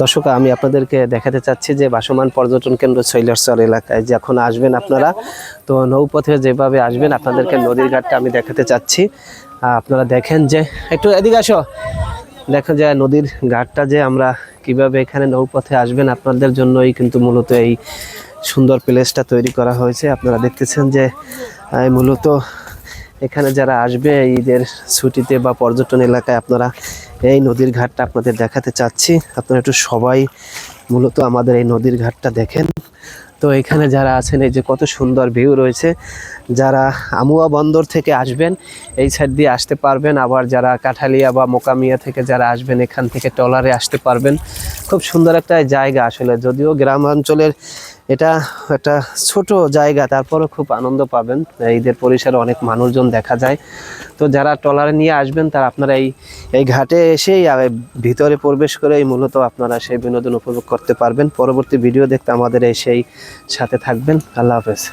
দর্শক, আমি আপনাদেরকে দেখাতে চাচ্ছি যে ভাসমান পর্যটন কেন্দ্র শৈলারচর এলাকায় যখন আসবেন আপনারা, তো নৌপথে যেভাবে আসবেন আপনাদেরকে নদীর ঘাটটা আমি দেখাতে চাচ্ছি। আপনারা দেখেন যে, একটু এদিকে আসো, দেখেন যে নদীর ঘাটটা যে আমরা কিভাবে এখানে নৌপথে আসবেন আপনাদের জন্যই কিন্তু মূলত এই সুন্দর প্লেসটা তৈরি করা হয়েছে। আপনারা দেখতেছেন যে মূলত এখানে যারা আসবে ঈদের ছুটিতে বা পর্যটন এলাকায়, আপনারা এই নদীর ঘাটটা আপনাদের দেখাতে চাচ্ছি। আপনারা একটু সবাই মূলত আমাদের এই নদীর ঘাটটা দেখেন। তো এখানে যারা আছেন, এই যে কত সুন্দর ভিউ রয়েছে। যারা আমুয়া বন্দর থেকে আসবেন এই সাইড দিয়ে আসতে পারবেন, আবার যারা কাঠালিয়া বা মোকামিয়া থেকে যারা আসবেন এখান থেকে ট্রলারে আসতে পারবেন। খুব সুন্দর একটা জায়গা আসলে, যদিও গ্রামাঞ্চলের এটা একটা ছোট জায়গা, তারপরেও খুব আনন্দ পাবেন। ঈদের পরিসরে অনেক মানুষজন দেখা যায়। তো যারা ট্রলারে নিয়ে আসবেন তারা আপনারা এই ঘাটে এসেই ভিতরে প্রবেশ করেই মূলত আপনারা সেই বিনোদন উপভোগ করতে পারবেন। পরবর্তী ভিডিও দেখতে আমাদের সেই সাথে থাকবেন। আল্লাহ হাফেজ।